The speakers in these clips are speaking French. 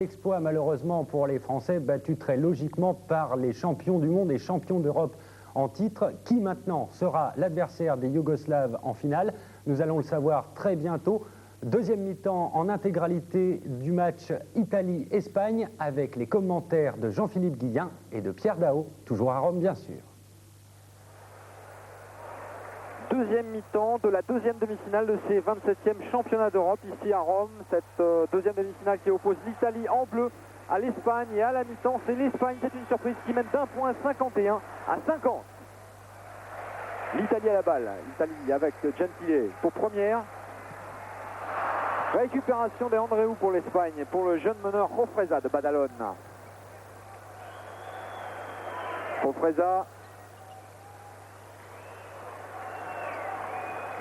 Exploit malheureusement pour les Français, battus très logiquement par les champions du monde et champions d'Europe en titre. Qui maintenant sera l'adversaire des Yougoslaves en finale? Nous allons le savoir très bientôt. Deuxième mi-temps en intégralité du match Italie-Espagne avec les commentaires de Jean-Philippe Guillen et de Pierre Daot, toujours à Rome bien sûr. Deuxième mi-temps de la deuxième demi-finale de ces 27e championnats d'Europe ici à Rome. Cette deuxième demi-finale qui oppose l'Italie en bleu à l'Espagne. Et à la mi-temps, c'est l'Espagne, c'est une surprise qui mène d'un point 51 à 50. L'Italie à la balle. L'Italie avec Gentile pour première. Récupération de Andreu pour l'Espagne, pour le jeune meneur Jofresa de Badalone. Jofresa.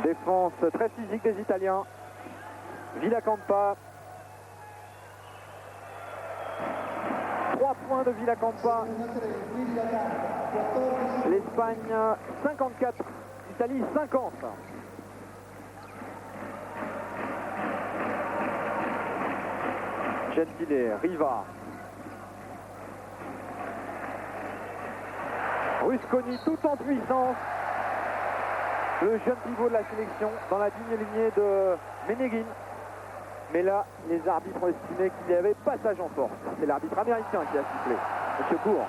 Défense très physique des Italiens. Villacampa. 3 points de Villacampa. L'Espagne 54. L'Italie 50. Gentile, Riva. Rusconi tout en puissance. Le jeune pivot de la sélection dans la digne lignée de Ménéguine. Mais là, les arbitres ont estimé qu'il y avait passage en force. C'est l'arbitre américain qui a sifflé. Monsieur Bourg.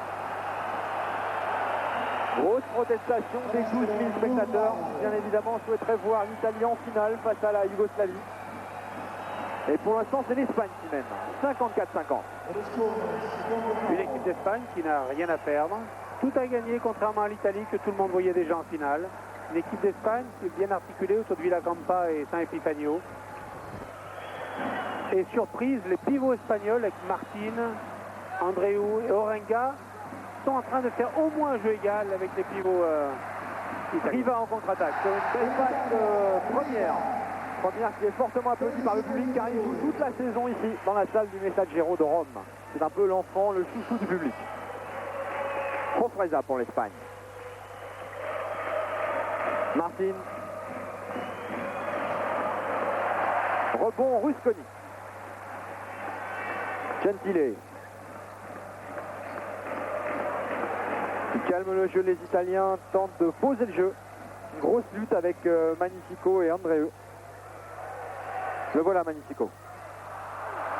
Grosse protestation des 12 000 spectateurs. Bien évidemment, souhaiterait voir l'Italie en finale face à la Yougoslavie. Et pour l'instant, c'est l'Espagne qui mène. 54-50. Une équipe d'Espagne qui n'a rien à perdre. Tout a gagné, contrairement à l'Italie que tout le monde voyait déjà en finale. Une équipe d'Espagne qui est bien articulée autour de Villacampa et San Epifanio. Et surprise, les pivots espagnols avec Martin, Andreu et Orenga sont en train de faire au moins un jeu égal avec les pivots italiens. Riva en contre-attaque. Sur une belle passe première. Première qui est fortement applaudie par le public car il joue toute la saison ici dans la salle du Messaggero de Rome. C'est un peu l'enfant, le chouchou du public. Jofresa pour l'Espagne. Martin. Rebond Rusconi. Gentile. Qui calme le jeu, les Italiens tentent de poser le jeu. Une grosse lutte avec Magnifico et Andreu. Le voilà Magnifico.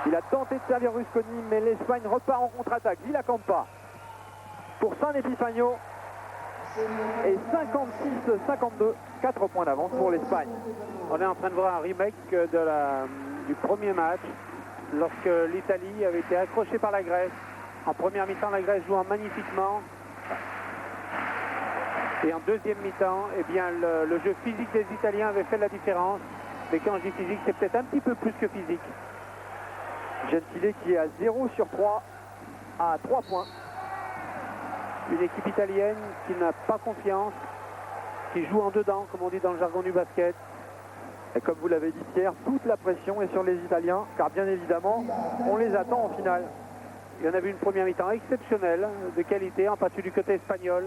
Il a tenté de servir Rusconi, mais l'Espagne repart en contre-attaque. Villacampa pour San Epifanio. Et 56-52, 4 points d'avance pour l'Espagne. On est en train de voir un remake du premier match, lorsque l'Italie avait été accrochée par la Grèce. En première mi-temps, la Grèce jouant magnifiquement. Et en deuxième mi-temps, eh bien, le jeu physique des Italiens avait fait la différence. Mais quand je dis physique, c'est peut-être un petit peu plus que physique. Gentile qui est à 0 sur 3 à 3 points. Une équipe italienne qui n'a pas confiance, qui joue en dedans, comme on dit dans le jargon du basket. Et comme vous l'avez dit Pierre, toute la pression est sur les Italiens, car bien évidemment, on les attend en finale. Il y en avait une première mi-temps exceptionnelle, de qualité, en particulier du côté espagnol,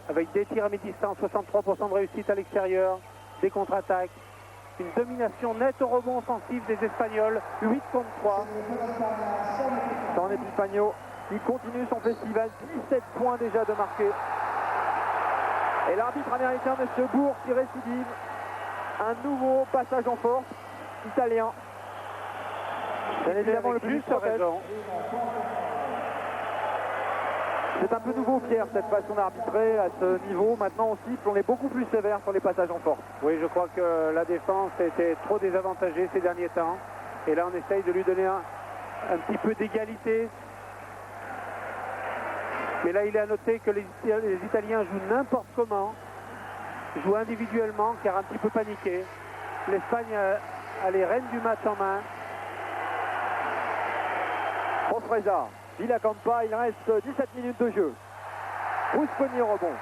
avec des tirs à mi-distance, 63% de réussite à l'extérieur, des contre-attaques, une domination nette au rebond offensif des Espagnols, 8 contre 3. San Epifanio qui continue son festival, 17 points déjà de marqué. Et l'arbitre américain, M. Bourg, qui récidive. Un nouveau passage en force italien. Bien évidemment, le plus protège. C'est un peu nouveau, Pierre, cette façon d'arbitrer à ce niveau. Maintenant, on siffle, on est beaucoup plus sévère sur les passages en force. Oui, je crois que la défense était trop désavantagée ces derniers temps. Et là, on essaye de lui donner un petit peu d'égalité. Mais là, il est à noter que les Italiens jouent n'importe comment, jouent individuellement, car un petit peu paniqués. L'Espagne a les rênes du match en main. Jofresa, Villacampa, il reste 17 minutes de jeu. Rusconi au rebond.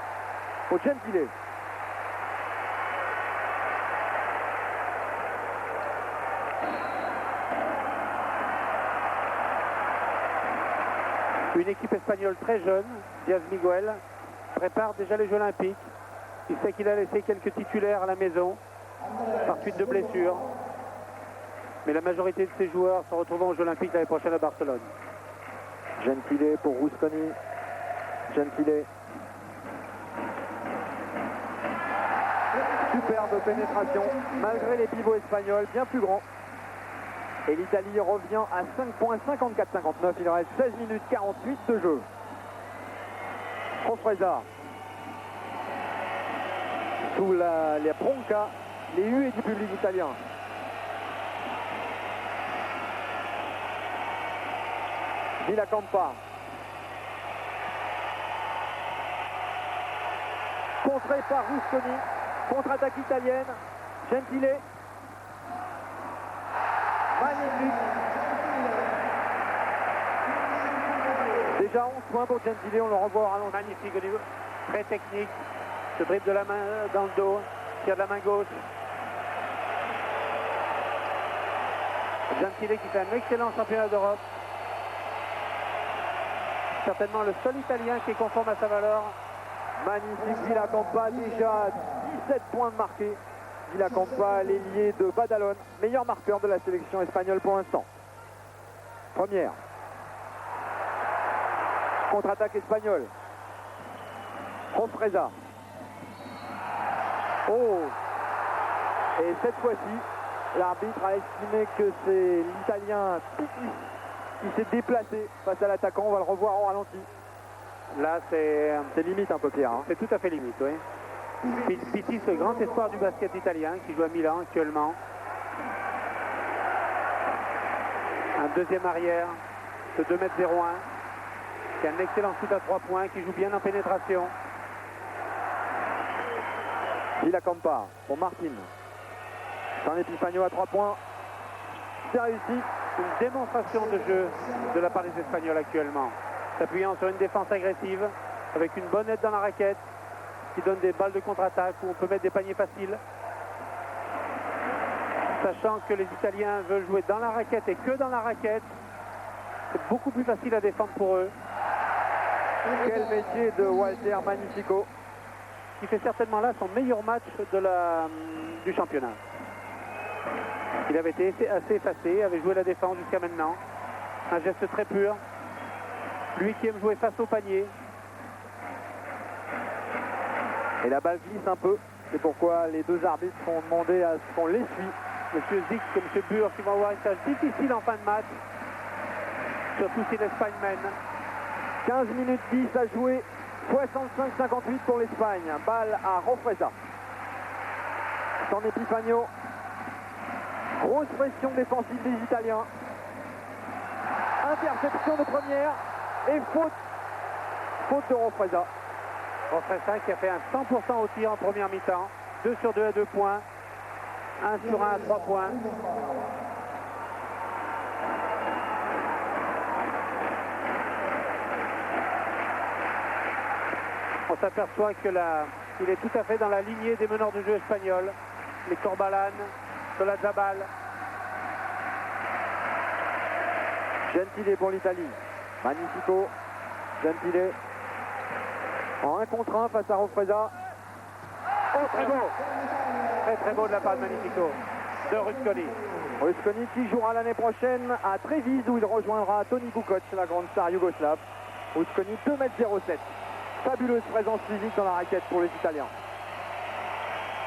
Au Gentile. Une équipe espagnole très jeune, Diaz Miguel, prépare déjà les Jeux Olympiques. Il sait qu'il a laissé quelques titulaires à la maison par suite de blessures. Mais la majorité de ces joueurs se retrouveront aux Jeux Olympiques l'année prochaine à Barcelone. Gentile pour Rusconi. Gentile. Superbe pénétration, malgré les pivots espagnols, bien plus grands. Et l'Italie revient à 5 points, 54-59. Il reste 16 minutes 48 de jeu. Rofresa. Sous les broncas, les huées du public italien. Villacampa. Contré par Rusconi. Contre-attaque italienne. Gentile. Magnifique. Déjà 11 points pour Gentile, on le revoit au ralenti. Magnifique au niveau, très technique. Ce dribble de la main dans le dos, tire de la main gauche. Gentile qui fait un excellent championnat d'Europe. Certainement le seul Italien qui est conforme à sa valeur. Magnifique Villacampa, déjà 17 points de marqués. Villacampa, l'ailier de Badalone, meilleur marqueur de la sélection espagnole pour l'instant. Première. Contre-attaque espagnole. Rofresa. Oh! Et cette fois-ci, l'arbitre a estimé que c'est l'Italien Pitti qui s'est déplacé face à l'attaquant. On va le revoir en ralenti. Là, c'est limite un peu, Pierre. Hein. C'est tout à fait limite, oui. Pitti, ce grand espoir du basket italien qui joue à Milan actuellement. Un deuxième arrière de 2,01 m, qui a un excellent shoot à 3 points, qui joue bien en pénétration. Villacampa pour Martin. San Epifagno à 3 points. C'est réussi. Une démonstration de jeu de la part des Espagnols actuellement. S'appuyant sur une défense agressive, avec une bonne aide dans la raquette, qui donne des balles de contre-attaque où on peut mettre des paniers faciles. Sachant que les Italiens veulent jouer dans la raquette et que dans la raquette, c'est beaucoup plus facile à défendre pour eux. Quel métier de Walter Magnifico. Qui fait certainement là son meilleur match du championnat. Il avait été assez effacé, avait joué la défense jusqu'à maintenant. Un geste très pur. Lui qui aime jouer face au panier. Et la balle glisse un peu. C'est pourquoi les deux arbitres ont demandé à ce qu'on l'essuie. M. Zick et M. Bure qui vont avoir une tâche difficile en fin de match. Surtout si l'Espagne mène. 15 minutes 10 à jouer. 65-58 pour l'Espagne. Balle à Rofresa. San Epifagno. Grosse pression défensive des Italiens. Interception de première. Et faute. Faute de Rofresa. Rofresa qui a fait un 100% au tir en première mi-temps. 2 sur 2 à 2 points. 1 sur 1 à 3 points. On s'aperçoit qu'il est tout à fait dans la lignée des meneurs de jeu espagnols. Les Corbalan, Solazabal. Gentile pour l'Italie. Magnifico. Gentile. En 1 contre 1 face à Rofresa. Oh, très beau. Très très beau de la part de Magnifico. De Rusconi. Rusconi qui jouera l'année prochaine à Trévise où il rejoindra Toni Kukoc, la grande star yougoslave. Rusconi 2,07 m. Fabuleuse présence physique dans la raquette pour les Italiens.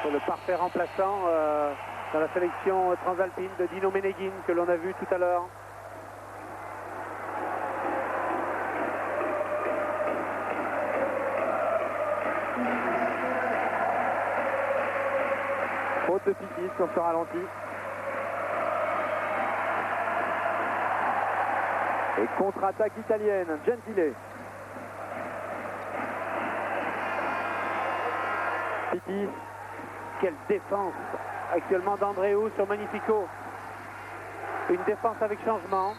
C'est le parfait remplaçant dans la sélection transalpine de Dino Meneghin que l'on a vu tout à l'heure. Faute de Pitti sur ce ralenti. Et contre-attaque italienne, Gentile. Pitti. Quelle défense actuellement d'Andreu sur Magnifico. Une défense avec changement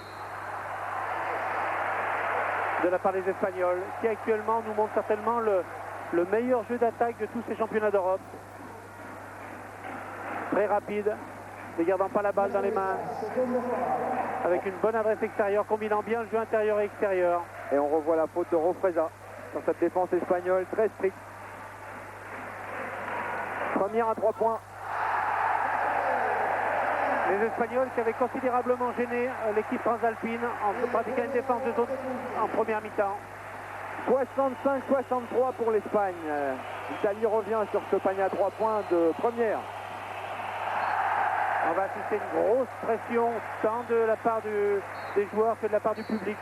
de la part des Espagnols qui actuellement nous montre certainement le meilleur jeu d'attaque de tous ces championnats d'Europe. Très rapide, ne gardant pas la balle dans les mains, avec une bonne adresse extérieure, combinant bien le jeu intérieur et extérieur. Et on revoit la faute de Rofresa sur cette défense espagnole, très stricte. Première à 3 points. Les Espagnols qui avaient considérablement gêné l'équipe transalpine en pratiquant une défense de zone en première mi-temps. 65-63 pour l'Espagne. L'Italie revient sur ce panier à 3 points de première. On va assister une grosse pression tant de la part des joueurs que de la part du public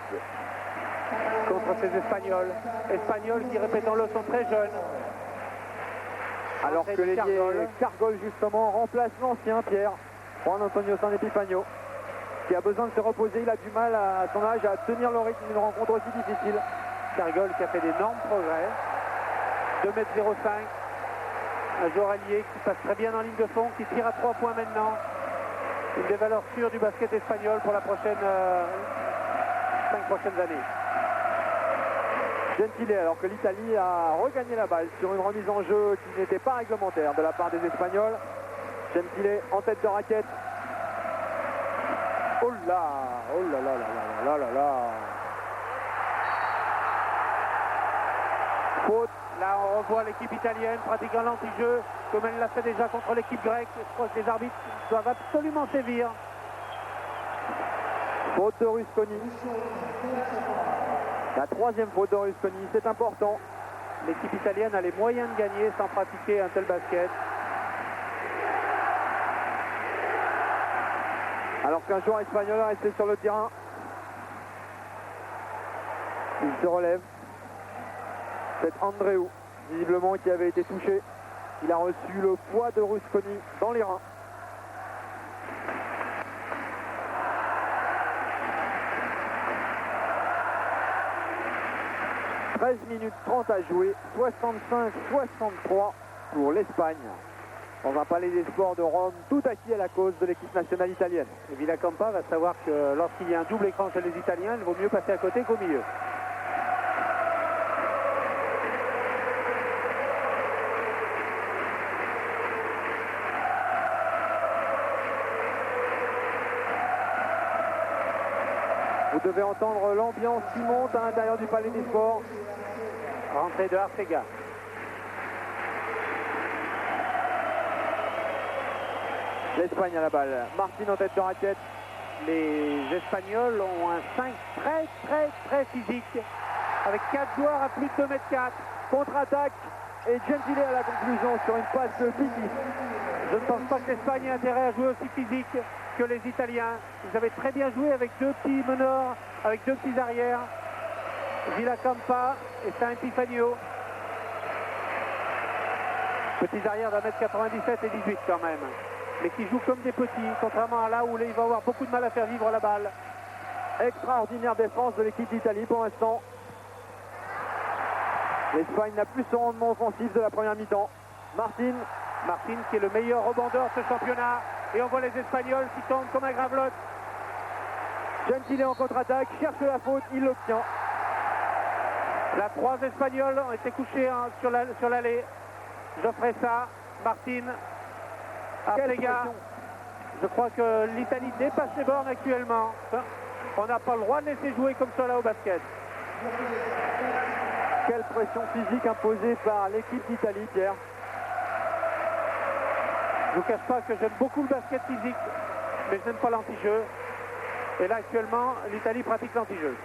contre ces Espagnols. Espagnols qui, répétons-le, sont très jeunes. Alors que l'ailier Cargol justement remplace l'ancien Pierre, Juan Antonio San Epifanio, qui a besoin de se reposer. Il a du mal à son âge à tenir le rythme d'une rencontre aussi difficile. Cargol qui a fait d'énormes progrès. 2,05 m. Un joueur allié qui passe très bien en ligne de fond, qui tire à 3 points maintenant. Une des valeurs sûres du basket espagnol pour la prochaine 5 prochaines années. Gentile, alors que l'Italie a regagné la balle sur une remise en jeu qui n'était pas réglementaire de la part des Espagnols. Gentile en tête de raquette. Oh là, oh là là là là là là là. Faute. Là, on revoit l'équipe italienne pratiquant l'anti-jeu comme elle l'a fait déjà contre l'équipe grecque. Je crois que les arbitres doivent absolument sévir. Faute de Rusconi. La troisième faute de Rusconi, c'est important. L'équipe italienne a les moyens de gagner sans pratiquer un tel basket. Alors qu'un joueur espagnol est resté sur le terrain. Il se relève. C'est Andreu, visiblement, qui avait été touché. Il a reçu le poids de Rusconi dans les reins. « 13 minutes 30 à jouer, 65-63 pour l'Espagne. Dans un palais des sports de Rome, tout acquis à la cause de l'équipe nationale italienne. Et Villacampa va savoir que lorsqu'il y a un double écran chez les Italiens, il vaut mieux passer à côté qu'au milieu. Vous devez entendre l'ambiance qui monte à l'intérieur du palais des sports. Rentrée de Arcega. L'Espagne à la balle. Martin en tête de raquette. Les Espagnols ont un 5 très physique. Avec 4 joueurs à plus de 2,4 m. Contre-attaque. Et Gentile à la conclusion sur une passe de Piti. Je ne pense pas que l'Espagne ait intérêt à jouer aussi physique que les Italiens. Ils avaient très bien joué avec 2 petits meneurs, avec 2 petits arrières. Villacampa et San Epifanio. Petits arrières d'1,97 m et 18 quand même. Mais qui jouent comme des petits, contrairement à là où il va avoir beaucoup de mal à faire vivre la balle. Extraordinaire défense de l'équipe d'Italie pour l'instant. L'Espagne n'a plus son rendement offensif de la première mi-temps. Martin qui est le meilleur rebondeur de ce championnat. Et on voit les Espagnols qui tombent comme un gravelotte. Gentile en contre-attaque, cherche la faute, il l'obtient. Là, 3 Espagnols ont été couchés sur l'allée. Geoffresa, Martin, Arcega. Je crois que l'Italie dépasse les bornes actuellement. On n'a pas le droit de laisser jouer comme ça là au basket. Quelle pression physique imposée par l'équipe d'Italie, Pierre. Je ne vous cache pas que j'aime beaucoup le basket physique, mais je n'aime pas l'anti-jeu. Et là, actuellement, l'Italie pratique l'anti-jeu.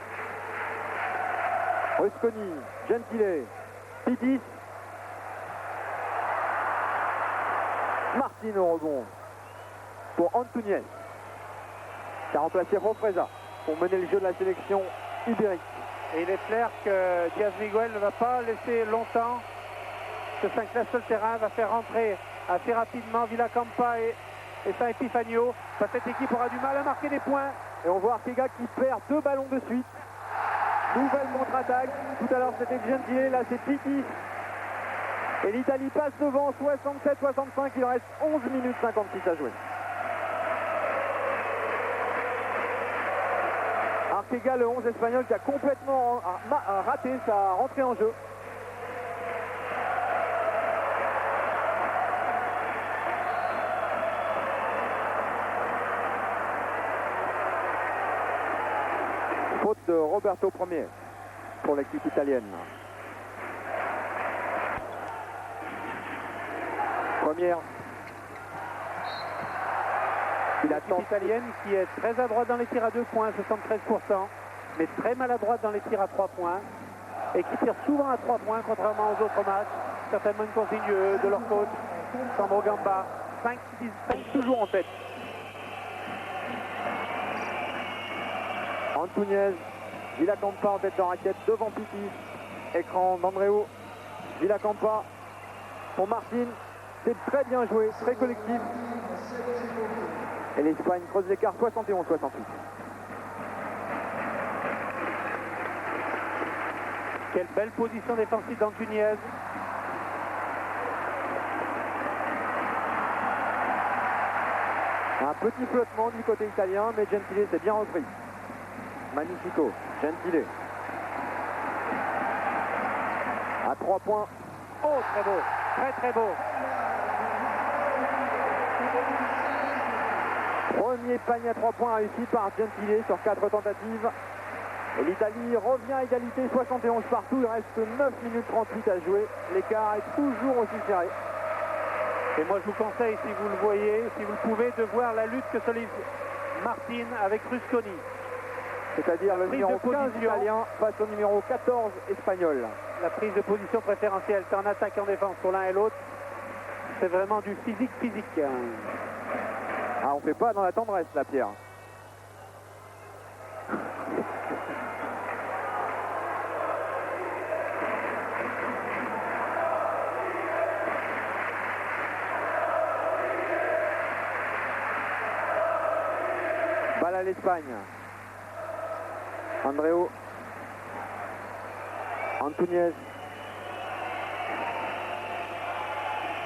Rusconi, Gentile, Pitis. Martin au rebond pour Antunes, qui a remplacé Jofresa pour mener le jeu de la sélection ibérique. Et il est clair que Diaz Miguel ne va pas laisser longtemps ce 5-là sur le terrain, va faire rentrer assez rapidement Villacampa et San Epifanio. Cette équipe aura du mal à marquer des points. Et on voit Arcega qui perd 2 ballons de suite. Nouvelle contre-attaque. Tout à l'heure c'était Gentile, là c'est Pitis. Et l'Italie passe devant 67-65. Il reste 11 minutes 56 à jouer. Arcega, le 11 espagnol, qui a complètement raté sa rentrée en jeu. Faute de Roberto Premier pour l'équipe italienne. Première. L'équipe italienne qui est très à droite dans les tirs à 2 points, 73%, mais très maladroite dans les tirs à 3 points, et qui tire souvent à 3 points, contrairement aux autres matchs. Certainement une consigne de leur coach, Sandro Gamba. 5 toujours en tête. Antunes, Villacampa en tête de raquette devant Pitti. Écran d'Andreu. Villacampa pour Martin. C'est très bien joué, très collectif. Et l'Espagne creuse l'écart 71-68. Quelle belle position défensive d'Antunes. Un petit flottement du côté italien, mais Gentile s'est bien repris. Magnifico, Gentile. À 3 points. Oh, très beau, très très beau. Premier panier à 3 points réussi par Gentile sur 4 tentatives. Et l'Italie revient à égalité, 71 partout. Il reste 9 minutes 38 à jouer. L'écart est toujours aussi serré. Et moi je vous conseille, si vous le voyez, si vous le pouvez, de voir la lutte que se livre Martin avec Rusconi. C'est-à-dire le numéro 15 italien face au numéro 14 espagnol. La prise de position préférentielle, c'est en attaque et en défense pour l'un et l'autre. C'est vraiment du physique. Ah, on fait pas dans la tendresse là, Pierre. Balle à l'Espagne. Andreu. Antunes.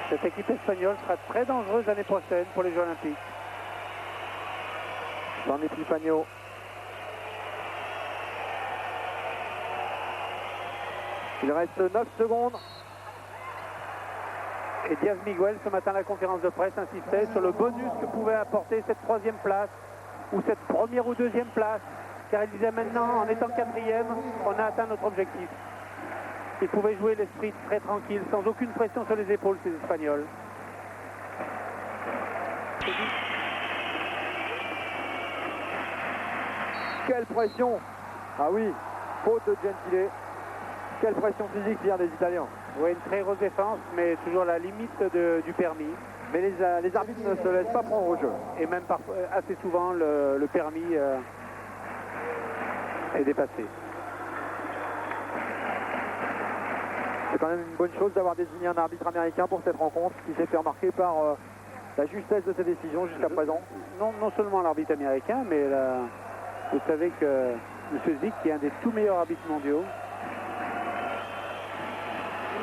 Cette équipe espagnole sera très dangereuse l'année prochaine pour les Jeux Olympiques. Jean Epifagno. Il reste 9 secondes. Et Diaz Miguel, ce matin à la conférence de presse, insistait sur le bonus que pouvait apporter cette 3e place ou cette 1re ou 2e place. Car il disait maintenant, en étant 4e, on a atteint notre objectif. Ils pouvaient jouer l'esprit très tranquille, sans aucune pression sur les épaules, ces Espagnols. Quelle pression! Ah oui, faute de Gentile. Quelle pression physique vient des Italiens. Oui, une très grosse défense, mais toujours à la limite du permis. Mais les arbitres ne se laissent pas prendre au jeu. Et même parfois, assez souvent, le permis est dépassé. C'est quand même une bonne chose d'avoir désigné un arbitre américain pour cette rencontre qui s'est fait remarquer par la justesse de ses décisions jusqu'à présent. Non seulement l'arbitre américain, mais vous savez que M. Zick, qui est un des tout meilleurs arbitres mondiaux,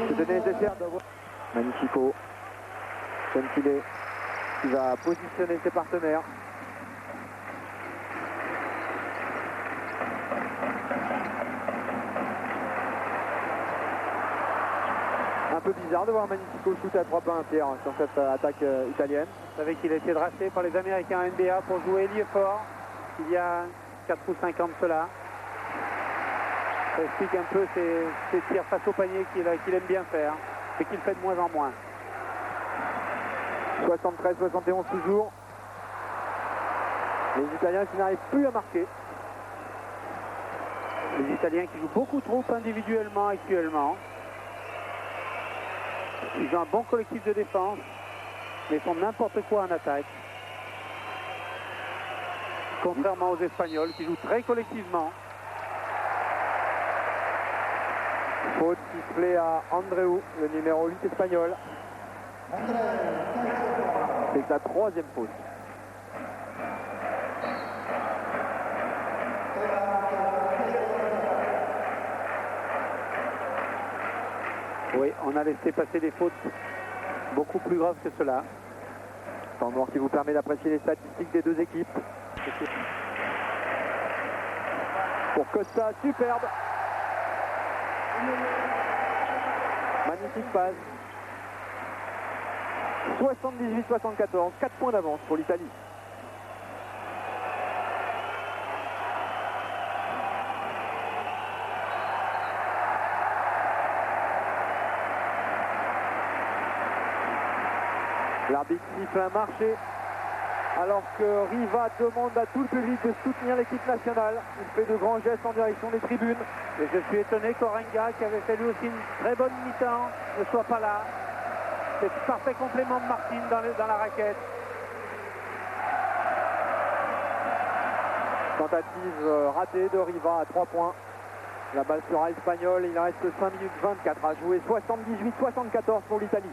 c'était nécessaire d'avoir Magnifico. Gentile qui va positionner ses partenaires. Un peu bizarre de voir Magnifico shooter à 3 points Pierre sur cette attaque italienne. Vous savez qu'il a été drafté par les Américains en NBA pour jouer ailier fort il y a 4 ou 5 ans de cela. Ça explique un peu ces tirs face au panier qu'il aime bien faire et qu'il fait de moins en moins. 73-71 toujours. Les Italiens qui n'arrivent plus à marquer. Les Italiens qui jouent beaucoup trop individuellement actuellement. Ils ont un bon collectif de défense, mais font n'importe quoi en attaque. Contrairement aux Espagnols qui jouent très collectivement. Faute sifflée à Andreu, le numéro 8 espagnol. C'est sa 3e faute. Oui, on a laissé passer des fautes beaucoup plus graves que cela. Temps noir qui vous permet d'apprécier les statistiques des deux équipes. Pour Costa, superbe. Magnifique passe. 78-74, 4 points d'avance pour l'Italie. L'arbitre siffle un marché. Alors que Riva demande à tout le public de soutenir l'équipe nationale. Il fait de grands gestes en direction des tribunes. Et je suis étonné qu'Orenga, qui avait fait lui aussi une très bonne mi-temps, ne soit pas là. C'est un parfait complément de Martin dans la raquette. Tentative ratée de Riva à 3 points. La balle sera espagnole. Il reste 5 minutes 24 à jouer. 78-74 pour l'Italie.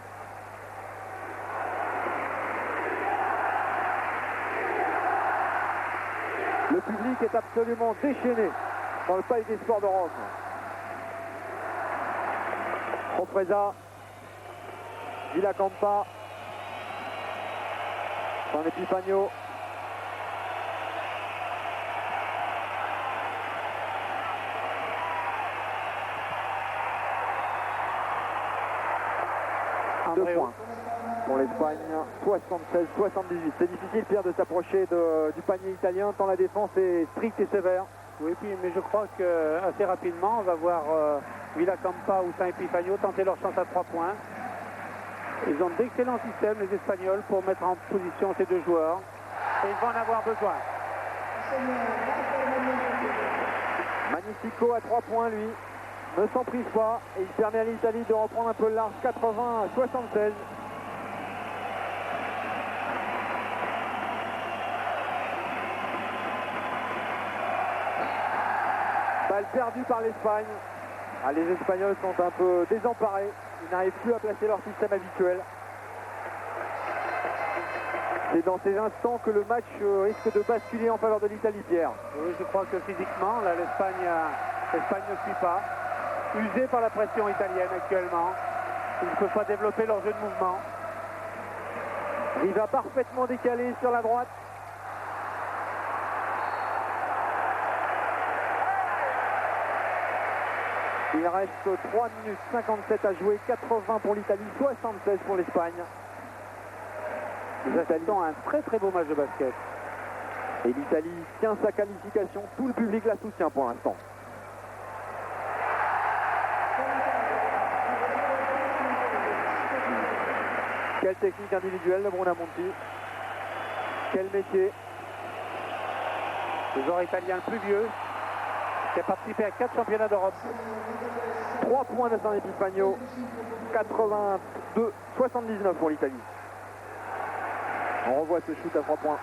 Le public est absolument déchaîné dans le Palais des Sports de Rome. Ofreza, Villacampa, San Epifanio. Deux points pour l'Espagne, 76-78. C'est difficile, Pierre, de s'approcher du panier italien tant la défense est stricte et sévère. Oui, puis, mais je crois qu'assez rapidement, on va voir Villacampa ou San Epifanio tenter leur chance à 3 points. Ils ont d'excellents systèmes, les Espagnols, pour mettre en position ces deux joueurs. Et ils vont en avoir besoin. Magnifico à 3 points, lui, ne s'en prive pas et il permet à l'Italie de reprendre un peu le large, 80-76. Balle perdue par l'Espagne. Ah, les Espagnols sont un peu désemparés. Ils n'arrivent plus à placer leur système habituel. C'est dans ces instants que le match risque de basculer en faveur de l'Italie, Pierre. Oui, je crois que physiquement, là, l'Espagne ne suit pas. Usé par la pression italienne actuellement. Ils ne peuvent pas développer leur jeu de mouvement. Riva parfaitement décalé sur la droite. Il reste 3 minutes 57 à jouer, 80 pour l'Italie, 76 pour l'Espagne. Les assistants ont un très très beau match de basket. Et l'Italie tient sa qualification, tout le public la soutient pour l'instant. Quelle technique individuelle de Brunamonti. Quel métier. Le joueur italien le plus vieux, qui a participé à 4 championnats d'Europe. 3 points de San Epifanio, 82-79 pour l'Italie. On revoit ce shoot à 3 points.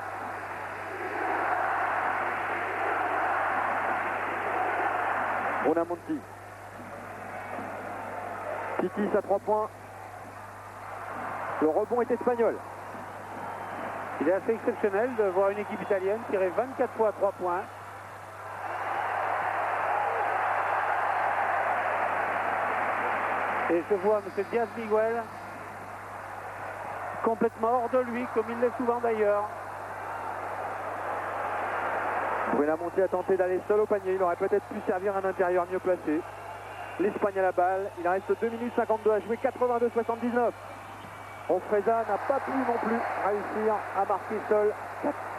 Brunamonti. Titis à 3 points. Le rebond est espagnol. Il est assez exceptionnel de voir une équipe italienne tirer 24 fois à 3 points. Et je vois M. Diaz-Miguel complètement hors de lui, comme il l'est souvent d'ailleurs. Brunamonti a tenté d'aller seul au panier. Il aurait peut-être pu servir un intérieur mieux placé. L'Espagne à la balle. Il reste 2 minutes 52 à jouer, 82-79. Ofreza n'a pas pu non plus réussir à marquer seul.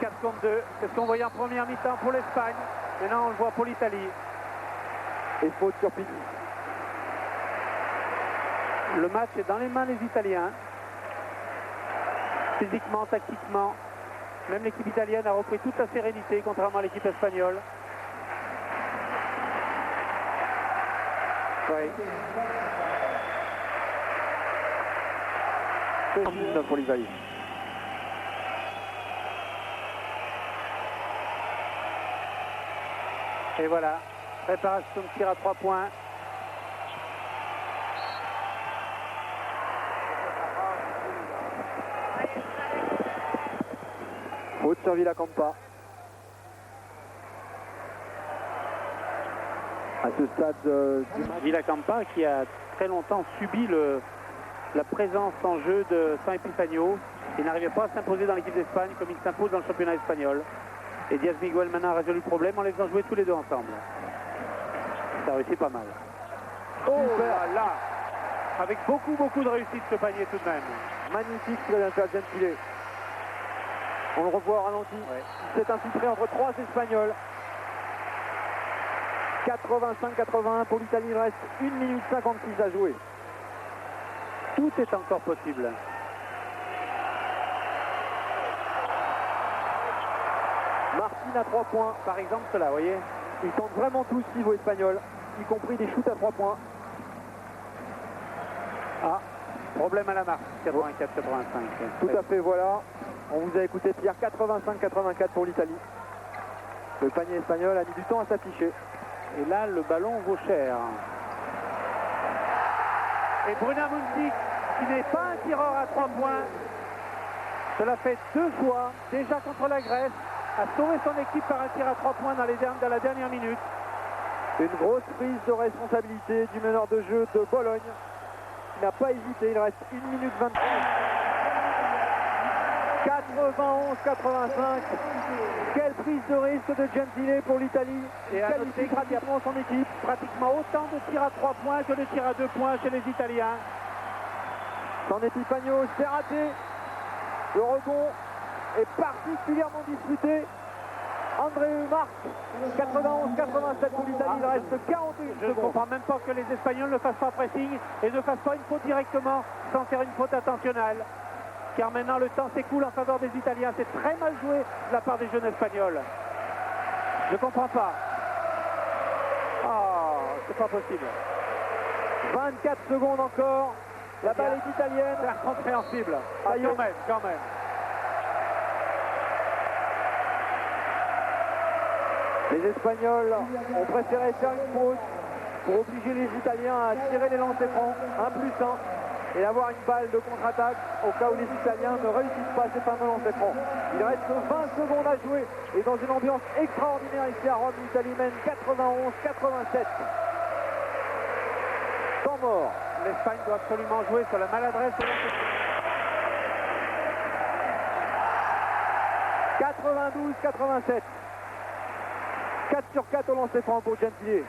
4 contre 2, c'est ce qu'on voyait en première mi-temps pour l'Espagne. Maintenant on le voit pour l'Italie. Et faute sur Pitti. Le match est dans les mains des Italiens. Physiquement, tactiquement. Même l'équipe italienne a repris toute la sérénité, contrairement à l'équipe espagnole. Oui. 19 pour l'Italie. Et voilà, préparation de tir à 3 points. Faute sur Villacampa. À ce stade du match. Villacampa qui a très longtemps subi la présence en jeu de San Epifanio. Il n'arrivait pas à s'imposer dans l'équipe d'Espagne comme il s'impose dans le championnat espagnol. Et Diaz-Miguel maintenant a résolu le problème en les faisant jouer tous les deux ensemble. Ça réussit pas mal. Oh là là! Avec beaucoup de réussite ce panier tout de même. Magnifique Federico Gentile. On le revoit au ralenti. Ouais. C'est infiltré entre 3 Espagnols. 85-81 pour l'Italie. Il reste 1 minute 56 à jouer. Tout est encore possible. Martin à 3 points. Par exemple, cela, vous voyez. Ils tentent vraiment tout ce niveau espagnol, y compris des shoots à 3 points. Ah, problème à la marque, 84-85. Tout à fait, voilà. On vous a écouté, Pierre, 85-84 pour l'Italie. Le panier espagnol a mis du temps à s'afficher. Et là, le ballon vaut cher. Et Bruna Muntic, qui n'est pas un tireur à 3 points, cela fait 2 fois, déjà contre la Grèce, a sauvé son équipe par un tir à 3 points dans la dernière minute. Une grosse prise de responsabilité du meneur de jeu de Bologne. Il n'a pas hésité, il reste 1 minute 23. 91-85. Quelle prise de risque de Gentile pour l'Italie. Et à noter pratiquement son équipe. Pratiquement autant de tirs à 3 points que de tirs à 2 points chez les Italiens. San Epifanio, c'est raté. Le rebond est particulièrement disputé. Andreu marque 91-87 pour l'Italie. Il reste 41 Je ne secondes. comprends même pas que les Espagnols ne fassent pas pressing et ne fassent pas une faute directement sans faire une faute intentionnelle. Car maintenant le temps s'écoule en faveur des Italiens. C'est très mal joué de la part des jeunes Espagnols. Je ne comprends pas. Ah, c'est pas possible. 24 secondes encore. La balle est italienne. C'est incompréhensible. Ah, Ça y est. quand même. Les Espagnols ont préféré faire une faute pour obliger les Italiens à tirer les lancers francs, 1+1, et avoir une balle de contre-attaque au cas où les Italiens ne réussissent pas ces fameux lancers francs. Il reste 20 secondes à jouer et dans une ambiance extraordinaire ici à Rome, l'Italie mène 91-87. Temps mort. L'Espagne doit absolument jouer sur la maladresse. 92-87. 4 sur 4 au lancer franc pour Gentile.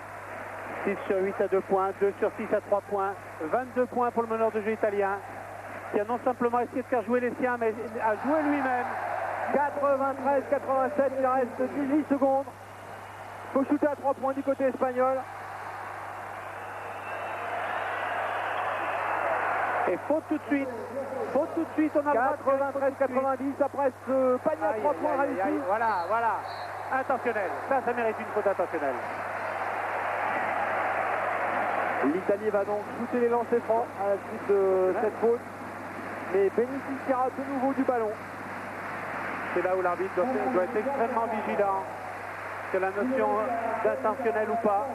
6 sur 8 à 2 points, 2 sur 6 à 3 points, 22 points pour le meneur de jeu italien, qui a non simplement essayé de faire jouer les siens, mais a joué lui-même. 93-87, il reste 18 secondes. Il faut shooter à 3 points du côté espagnol. Et faute tout de suite. Faute tout de suite, on a 93-90 après ce panier à 3 points réussi. Voilà. Intentionnel. Ça mérite une faute intentionnelle. L'Italie va donc shooter les lancers francs à la suite de cette faute, mais bénéficiera de nouveau du ballon. C'est là où l'arbitre doit être extrêmement vigilant sur la notion d'intentionnel ou pas.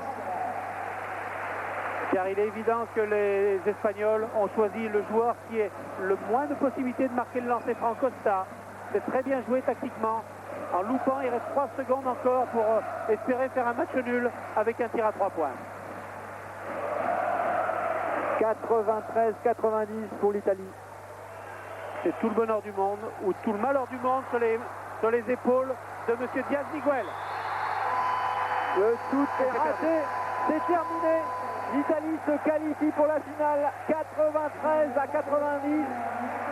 Car il est évident que les Espagnols ont choisi le joueur qui ait le moins de possibilités de marquer le lancer franc, Costa. C'est très bien joué tactiquement. En loupant, il reste 3 secondes encore pour espérer faire un match nul avec un tir à 3 points. 93-90 pour l'Italie. C'est tout le bonheur du monde ou tout le malheur du monde sur les épaules de M. Diaz-Miguel. Le shoot est raté, c'est terminé. L'Italie se qualifie pour la finale 93-90.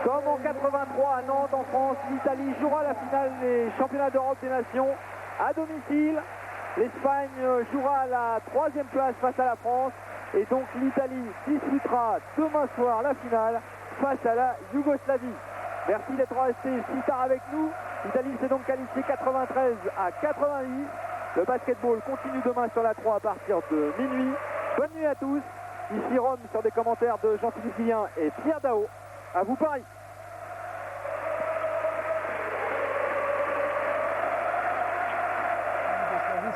Comme en 83 à Nantes en France, l'Italie jouera la finale des championnats d'Europe des Nations à domicile. L'Espagne jouera la 3e place face à la France. Et donc l'Italie disputera demain soir la finale face à la Yougoslavie. Merci d'être resté si tard avec nous. L'Italie s'est donc qualifiée 93-90. Le basketball continue demain sur la 3 à partir de minuit. Bonne nuit à tous. Ici Rome sur des commentaires de Jean-Philippe Guillain et Pierre Daho. À vous Paris.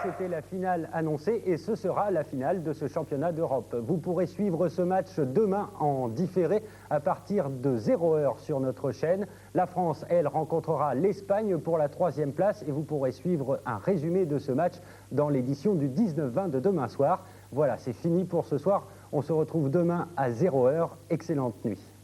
C'était la finale annoncée et ce sera la finale de ce championnat d'Europe. Vous pourrez suivre ce match demain en différé à partir de 0h sur notre chaîne. La France, elle, rencontrera l'Espagne pour la 3e place et vous pourrez suivre un résumé de ce match dans l'édition du 19-20 de demain soir. Voilà, c'est fini pour ce soir. On se retrouve demain à 0h. Excellente nuit.